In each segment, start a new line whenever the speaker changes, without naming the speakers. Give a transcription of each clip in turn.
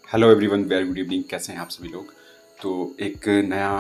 Hello everyone, very good evening. कैसे हैं आप सभी लोग। तो एक नया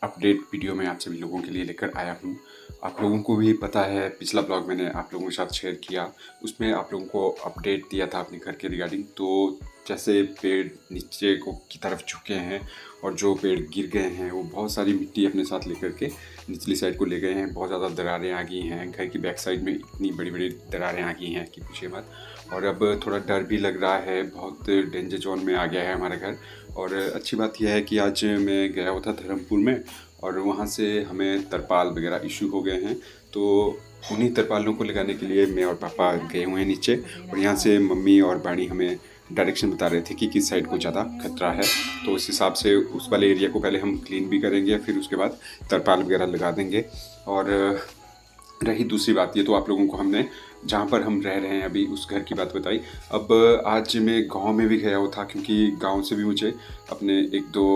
अपडेट वीडियो में आप सभी लोगों के लिए लेकर आया हूँ। आप लोगों को भी पता है, पिछला ब्लॉग मैंने आप लोगों के साथ शेयर किया, उसमें आप लोगों को अपडेट दिया था अपने घर के रिगार्डिंग। तो जैसे पेड़ नीचे को की तरफ झुके हैं और जो पेड़ गिर गए हैं वो बहुत सारी मिट्टी अपने साथ लेकर के निचली साइड को ले गए हैं। बहुत ज़्यादा दरारें आ गई हैं, घर की बैक साइड में इतनी बड़ी बड़ी दरारें आ गई हैं कि पूछिए मत। और अब थोड़ा डर भी लग रहा है, बहुत डेंजर जोन में आ गया है हमारा घर। और अच्छी बात यह है कि आज मैं गया हुआ था धर्मपुर में और वहाँ से हमें तरपाल वगैरह इशू हो गए हैं। तो उन्हीं तरपालों को लगाने के लिए मैं और पापा गए हुए हैं नीचे। और यहाँ से मम्मी और बाणी हमें डायरेक्शन बता रहे थे कि किस साइड को ज़्यादा खतरा है। तो उस हिसाब से उस वाले एरिया को पहले हम क्लीन भी करेंगे, फिर उसके बाद तरपाल वगैरह लगा देंगे। और रही दूसरी बात, ये तो आप लोगों को हमने जहाँ पर हम रह रहे हैं अभी उस घर की बात बताई। अब आज मैं गांव में भी गया हुआ था, क्योंकि गांव से भी मुझे अपने एक दो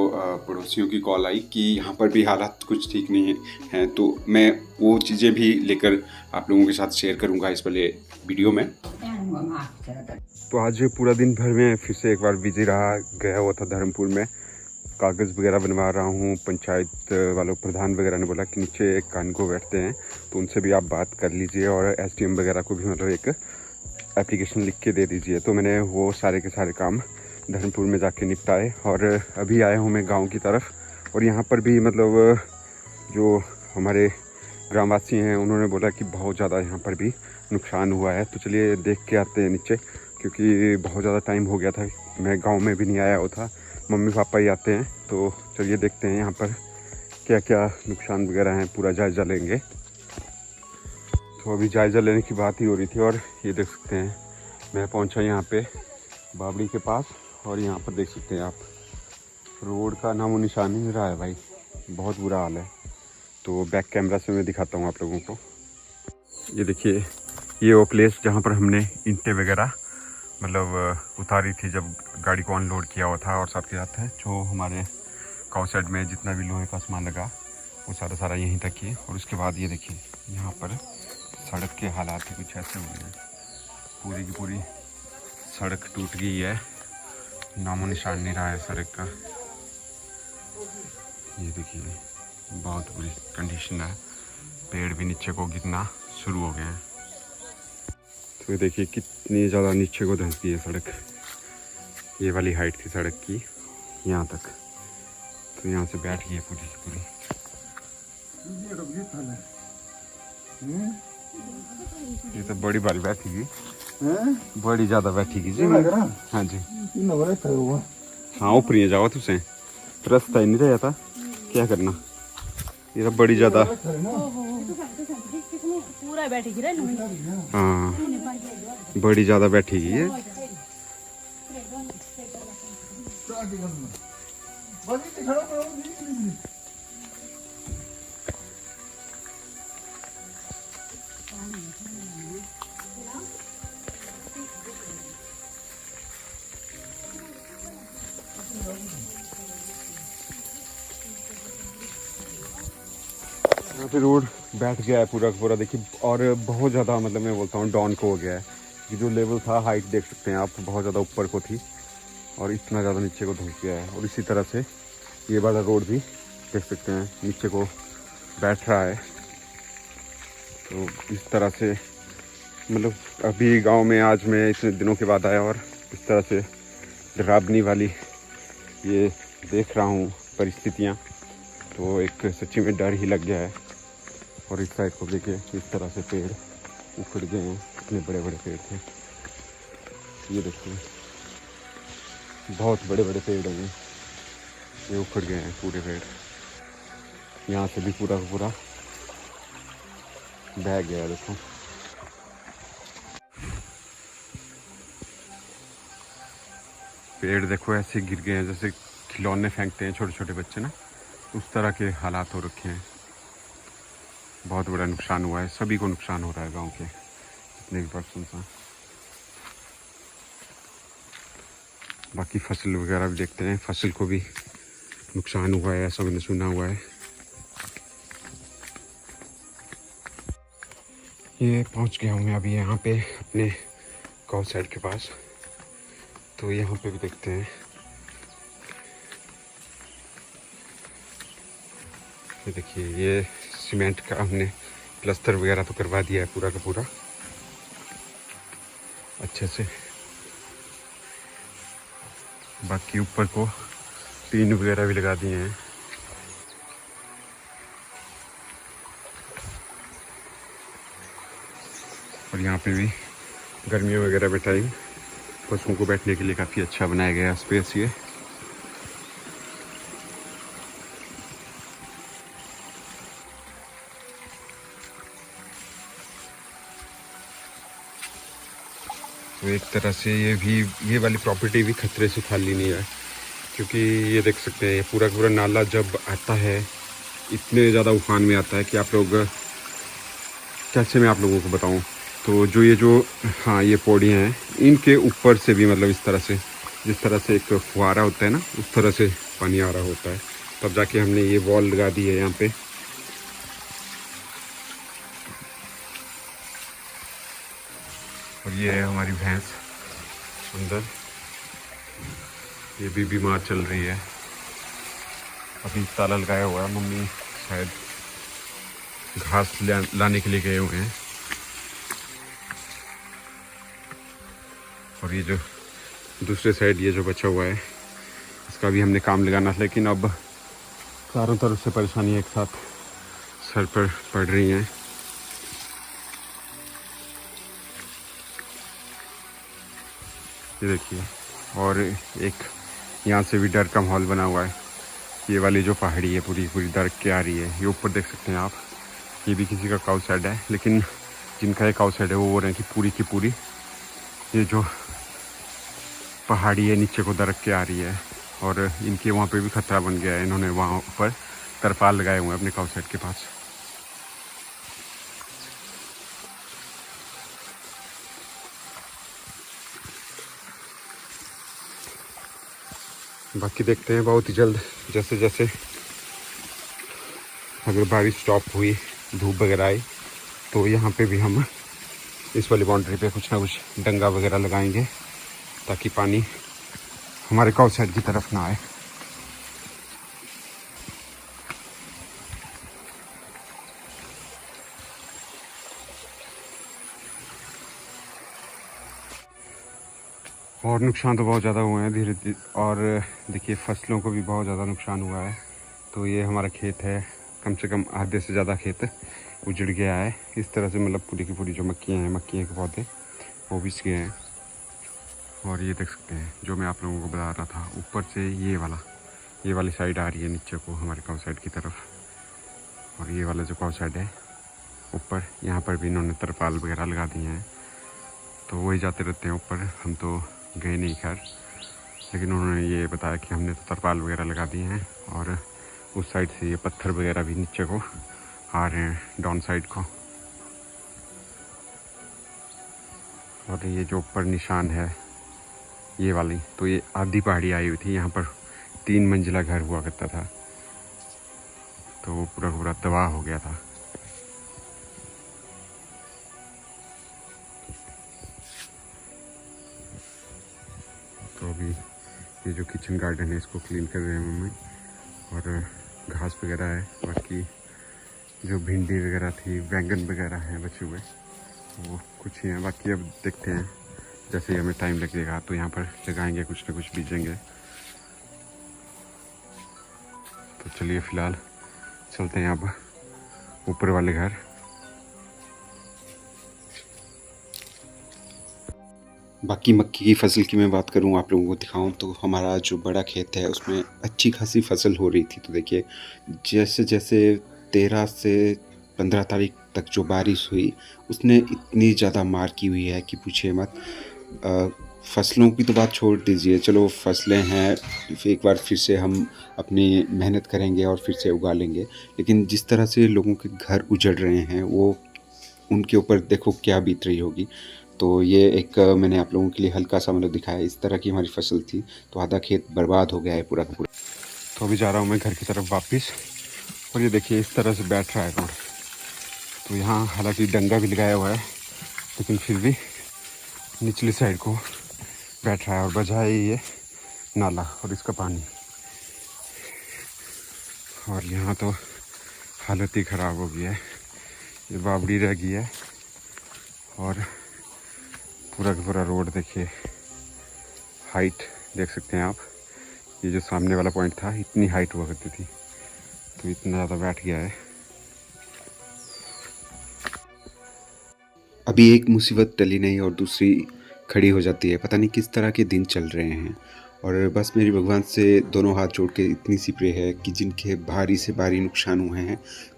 पड़ोसियों की कॉल आई कि यहाँ पर भी हालात कुछ ठीक नहीं हैं। तो मैं वो चीज़ें भी लेकर आप लोगों के साथ शेयर करूँगा इस वाले वीडियो में। तो आज पूरा दिन भर में फिर से एक बार बिजी रहा, गया हुआ था धर्मपुर में, कागज़ वगैरह बनवा रहा हूँ। पंचायत वालों प्रधान वगैरह ने बोला कि नीचे एक कानगो बैठते हैं, तो उनसे भी आप बात कर लीजिए और एसडीएम वगैरह को भी मतलब एक एप्लीकेशन लिख के दे दीजिए। तो मैंने वो सारे के सारे काम धर्मपुर में जाके निपटाए और अभी आया हूँ मैं गांव की तरफ। और यहाँ पर भी मतलब जो हमारे ग्रामवासी हैं उन्होंने बोला कि बहुत ज़्यादा यहाँ पर भी नुकसान हुआ है। तो चलिए देख के आते हैं नीचे, क्योंकि बहुत ज़्यादा टाइम हो गया था, मैं गांव में भी नहीं आया हुआ था, मम्मी पापा ही आते हैं। तो चलिए देखते हैं यहाँ पर क्या क्या नुकसान वगैरह हैं, पूरा जायज़ा लेंगे। तो अभी जायज़ा लेने की बात ही हो रही थी। और ये देख सकते हैं मैं पहुँचा यहाँ पे बावड़ी के पास, और यहाँ पर देख सकते हैं आप रोड का नामो निशान ही नहीं रहा है भाई, बहुत बुरा हाल है। तो बैक कैमरा से मैं दिखाता हूँ आप लोगों को। ये देखिए, ये वो प्लेस जहाँ पर हमने ईंटें वगैरह मतलब उतारी थी जब गाड़ी को अनलोड किया हुआ था। और साथ के साथ है जो हमारे काउ साइड में जितना भी लोहे का सामान लगा वो सारा सारा यहीं तक ही। और उसके बाद ये देखिए यहाँ पर सड़क के हालात ही कुछ ऐसे हुए हैं, पूरी की पूरी सड़क टूट गई है, नामो निशान नहीं रहा है सड़क का। ये देखिए बहुत बुरी कंडीशन है, पेड़ भी नीचे को गिरना शुरू हो गए हैं। तो देखिए कितनी ज़्यादा नीचे को धंस गई है सड़क। ये वाली हाइट थी सड़क की यहाँ तक, तो यहाँ से बैठ गई है पूरी की पूरी। ये तो बड़ी बारी बैठेगी, बड़ी ज़्यादा बैठेगी जी। हाँ जी, हाँ ऊपर ही जाओ तुझसे, रास्ता ही नहीं रहा था, क्या करना। ये तो बड़ी ज़्यादा, हाँ बड़ी ज़्यादा बैठेगी ये। यहाँ पे रोड बैठ गया है पूरा पूरा देखिए। और बहुत ज़्यादा मतलब मैं बोलता हूँ डाउन को हो गया है, कि जो लेवल था हाइट देख सकते हैं आप, बहुत ज़्यादा ऊपर को थी और इतना ज़्यादा नीचे को धंस गया है। और इसी तरह से ये वाला रोड भी देख सकते हैं नीचे को बैठ रहा है। तो इस तरह से मतलब अभी गांव में आज मैं इतने दिनों के बाद आया और इस तरह से डरावनी वाली ये देख रहा हूँ परिस्थितियाँ, तो एक सच्ची में डर ही लग गया है। और इस साइड को देखिए इस तरह से पेड़ उखड़ गए हैं, इतने बड़े बड़े पेड़ थे। ये देखिए बहुत बड़े बड़े पेड़ हैं, ये उखड़ गए हैं पूरे पेड़। यहाँ से भी पूरा पूरा बह गया है, देखो। पेड़ देखो ऐसे गिर गए हैं जैसे खिलौने फेंकते हैं छोटे छोटे बच्चे ना, उस तरह के हालात हो रखे हैं। बहुत बड़ा नुकसान हुआ है, सभी को नुकसान हो रहा है गांव के जितने भी पर्सन हैं। बाकी फसल वगैरह भी देखते हैं, फसल को भी नुकसान हुआ है ऐसा मैंने सुना हुआ है। ये पहुंच गया हूँ मैं अभी यहाँ पे अपने गाँव साइड के पास। तो यहाँ पे भी देखते हैं ये देखिए, ये सीमेंट का हमने प्लास्टर वगैरह तो करवा दिया है पूरा का पूरा अच्छे से। बाकी ऊपर को टीन वगैरह भी लगा दिए हैं। और यहाँ पे भी गर्मियों वगैरह में टाइम पशुओं को बैठने के लिए काफ़ी अच्छा बनाया गया स्पेस ये। तो एक तरह से ये वाली प्रॉपर्टी भी खतरे से खाली नहीं है, क्योंकि ये देख सकते हैं, ये पूरा पूरा नाला जब आता है इतने ज़्यादा उफान में आता है कि आप लोग कैसे मैं आप लोगों को बताऊं। तो जो हाँ, ये पौड़ियाँ हैं, इनके ऊपर से भी मतलब इस तरह से, जिस तरह से एक फुहारा होता है ना, उस तरह से पानी आ रहा होता है। तब जाके हमने ये वॉल लगा दी है यहाँ पे। और ये है हमारी भैंस सुंदर, ये भी बीमार चल रही है। अभी ताला लगाया हुआ है, मम्मी शायद घास लाने के लिए गए हुए हैं। और ये जो दूसरे साइड ये जो बचा हुआ है, इसका भी हमने काम लगाना था, लेकिन अब चारों तरफ से परेशानी एक साथ सर पर पड़ रही हैं। ये देखिए, और एक यहाँ से भी डर का माहौल बना हुआ है। ये वाली जो पहाड़ी है पूरी पूरी डर के आ रही है। ये ऊपर देख सकते हैं आप, ये भी किसी का काउ शेड है, लेकिन जिनका ये काउ शेड है वो बोल रहे हैं कि पूरी ये जो पहाड़ी है नीचे को दरक के आ रही है। और इनके वहाँ पे भी खतरा बन गया है, इन्होंने वहाँ ऊपर तरपाल लगाए हुए हैं अपने काउ शेड के पास। बाकी देखते हैं बहुत ही जल्द, जैसे जैसे अगर बारिश स्टॉप हुई, धूप वगैरह आई, तो यहाँ पे भी हम इस वाली बाउंड्री पे कुछ ना कुछ डंगा वगैरह लगाएंगे, ताकि पानी हमारे काउ साइड की तरफ ना आए। और नुकसान तो बहुत ज़्यादा हुए हैं धीरे धीरे, और देखिए फसलों को भी बहुत ज़्यादा नुकसान हुआ है। तो ये हमारा खेत है, कम से कम आधे से ज़्यादा खेत उजड़ गया है इस तरह से, मतलब पूरी की पूरी जो मक्खियाँ हैं, मक्खियाँ के पौधे वो बिछ गए हैं। और ये देख सकते हैं, जो मैं आप लोगों को बता रहा था, ऊपर से ये वाली साइड आ रही है नीचे को हमारे काउ साइड की तरफ। और ये वाला जो काउ साइड है ऊपर, यहाँ पर भी इन्होंने तरपाल वगैरह लगा दिए हैं। तो वही जाते रहते हैं ऊपर, हम तो गए नहीं खैर, लेकिन उन्होंने ये बताया कि हमने तो तरपाल वगैरह लगा दिए हैं। और उस साइड से ये पत्थर वगैरह भी नीचे को आ रहे हैं, डाउन साइड को। और ये जो ऊपर निशान है ये वाली, तो ये आधी पहाड़ी आई हुई थी, यहाँ पर 3 मंजिला घर हुआ करता था, तो वो पूरा पूरा तबाह हो गया था। तो अभी ये जो किचन गार्डन है इसको क्लीन कर रहे हैं मम्मी, और घास वगैरह है, बाकी जो भिंडी वगैरह थी, बैंगन वगैरह हैं बचे हुए, वो कुछ ही हैं। बाकी अब देखते हैं, जैसे ही हमें टाइम लगेगा तो यहाँ पर लगाएंगे, कुछ ना कुछ बीजेंगे। तो चलिए फ़िलहाल चलते हैं अब ऊपर वाले घर। बाकी मक्की की फसल की मैं बात करूं, आप लोगों को दिखाऊं, तो हमारा जो बड़ा खेत है उसमें अच्छी खासी फसल हो रही थी। तो देखिए, जैसे जैसे 13 से 15 तारीख तक जो बारिश हुई, उसने इतनी ज़्यादा मार की हुई है कि पूछिए मत। फसलों की तो बात छोड़ दीजिए, चलो फसलें हैं, एक बार फिर से हम अपनी मेहनत करेंगे और फिर से उगा लेंगे, लेकिन जिस तरह से लोगों के घर उजड़ रहे हैं, वो उनके ऊपर देखो क्या बीत रही होगी। तो ये एक मैंने आप लोगों के लिए हल्का सा मतलब दिखाया, इस तरह की हमारी फसल थी। तो आधा खेत बर्बाद हो गया है पूरा का पूरा। तो अभी जा रहा हूँ मैं घर की तरफ वापस। और ये देखिए इस तरह से बैठ रहा है रोड। तो यहाँ हालांकि डंगा भी लगाया हुआ है, लेकिन फिर भी निचली साइड को बैठ रहा है। और बजा है ये नाला और इसका पानी। और यहाँ तो हालत ही ख़राब हो गई है। ये बावड़ी रह गई है और पूरा का पूरा रोड देखिए, हाइट देख सकते हैं आप। ये जो सामने वाला पॉइंट था इतनी हाइट हुआ करती थी, तो इतना ज़्यादा बैठ गया है। अभी एक मुसीबत टली नहीं और दूसरी खड़ी हो जाती है। पता नहीं किस तरह के दिन चल रहे हैं। और बस मेरी भगवान से दोनों हाथ जोड़ के इतनी सी प्रे है कि जिनके भारी से भारी नुकसान हुए हैं,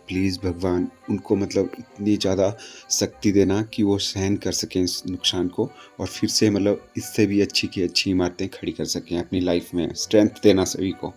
प्लीज़ भगवान उनको मतलब इतनी ज़्यादा शक्ति देना कि वो सहन कर सकें इस नुकसान को, और फिर से मतलब इससे भी अच्छी की अच्छी इमारतें खड़ी कर सकें अपनी लाइफ में। स्ट्रेंथ देना सभी को।